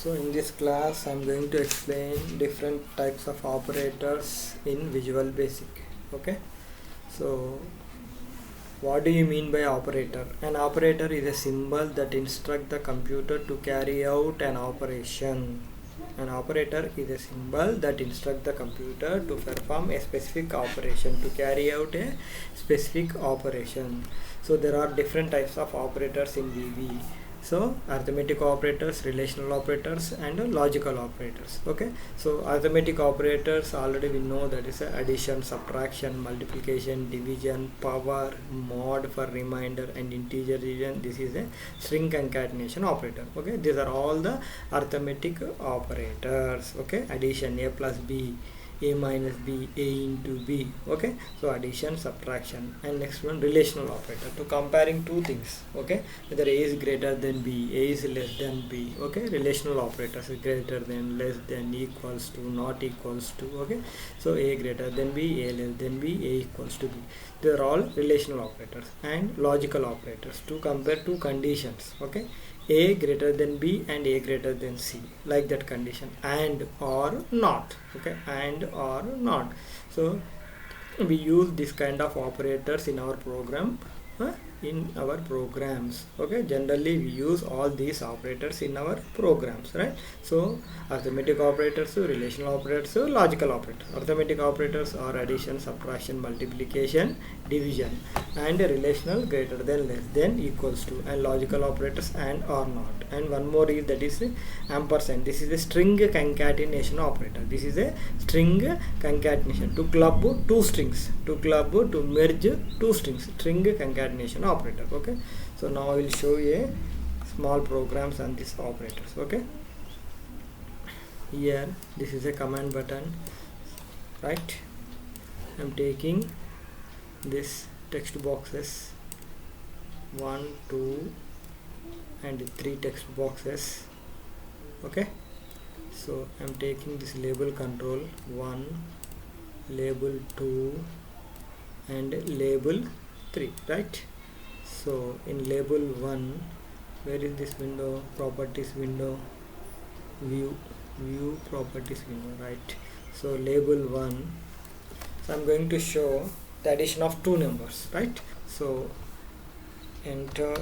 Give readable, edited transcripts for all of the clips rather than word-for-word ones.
So in this class I'm going to explain different types of operators in Visual Basic. Okay, so what do you mean by operator? An operator is a symbol that instructs the computer to carry out an operation. An operator is a symbol that instructs the computer to perform a specific operation, to carry out a specific operation. So there are different types of operators in VB. So arithmetic operators, relational operators, and logical operators. Okay, so arithmetic operators already we know, that is addition, subtraction, multiplication, division, power, mod for remainder, and integer division. This is a string concatenation operator. Okay, these are all the arithmetic operators. Okay, addition, a plus b, a minus b, a into b. Okay, so addition, subtraction. And next one, relational operator, to comparing two things. Okay, whether a is greater than b, a is less than b. Okay, relational operators is greater than, less than, equals to, not equals to. Okay, so a greater than b, a less than b, a equals to b. They are all relational operators. And logical operators, to compare two conditions. Okay, a greater than b and a greater than c, like that condition, and or not. Okay, and or not. So we use this kind of operators in our program, in our programs. Okay, generally we use all these operators in our programs, right? So arithmetic operators, relational operators, logical operators. Arithmetic operators are addition, subtraction, multiplication, division, and relational greater than, less than, equals to, and logical operators and or not. And one more is, that is ampersand. This is a string concatenation operator. This is a string concatenation, to club two strings, to merge two strings, string concatenation operator. Okay, so now I will show you a small programs on these operators. Okay, here this is a command button, right? I'm taking this text boxes 1, 2 and 3 text boxes. Okay, so I'm taking this label control 1, label 2 and label 3, right? So in label 1, where is this window? Properties window, view properties window, right? So label 1, so I'm going to show the addition of two numbers, right? So enter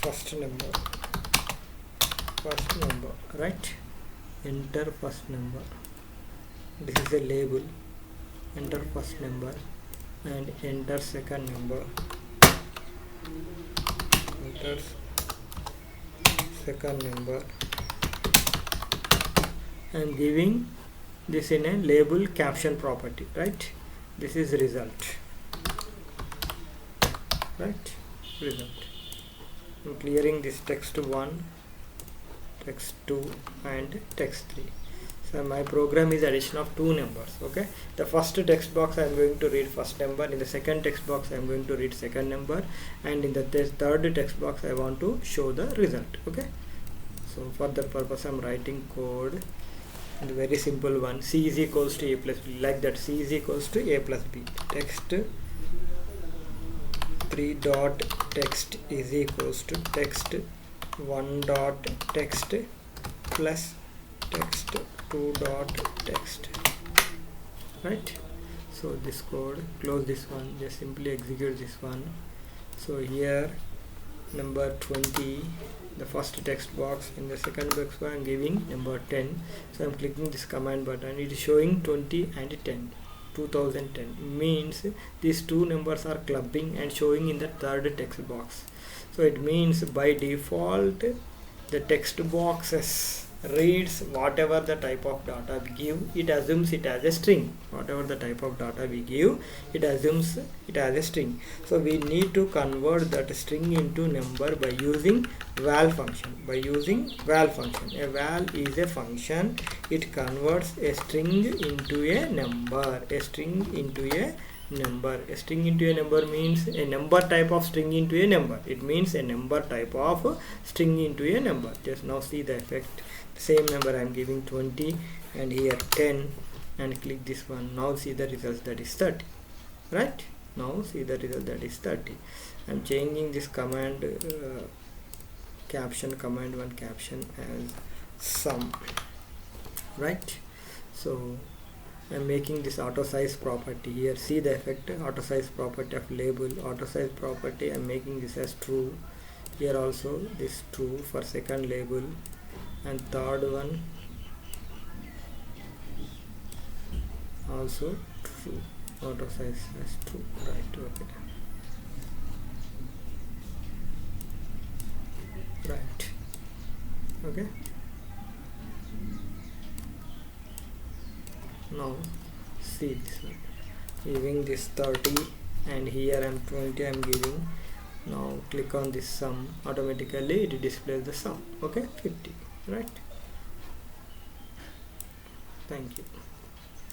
first number, right? Enter first number. This is a label. Enter first number and enter second number. Enter second number. I am giving this in a label caption property, right? This is result, right? Result. I'm clearing this text 1, text 2 and text 3. So my program is addition of two numbers. Okay, the first text box I am going to read first number, in the second text box I am going to read second number, and in the third text box I want to show the result. Okay, so for that purpose I am writing code, and very simple one. C is equals to a plus b, like that. C is equals to a plus b. Text 3 dot text is equals to text 1 dot text plus text 2 dot text, right? So this code, close this one, just simply execute this one. So here number 20, the first text box, in the second box I am giving number 10. So I am clicking this command button. It is showing 20 and 10. 2010 means these two numbers are clubbing and showing in the third text box. So it means by default the text boxes reads whatever the type of data we give. It assumes it as a string. Whatever the type of data we give, it assumes it as a string. So we need to convert that string into number by using val function. A val is a function. It converts a string into a number. A string into a number means a number type of string into a number. It means a number type of string into a number. Just now see the effect. Same number I am giving 20 and here 10, and click this one. Now see the results, that is 30, right? Now see the result, that is 30. I'm changing this command caption, command 1 caption as sum, right? So I'm making this auto size property here. See the effect, auto size property of label, auto size property. I'm making this as true. Here also this true for second label, and third one also true. Auto size as true, right? Okay, right. Okay. Now see this one, giving this 30, and here I'm 20, I'm giving. Now click on this sum, automatically it displays the sum. Okay, 50, right? Thank you.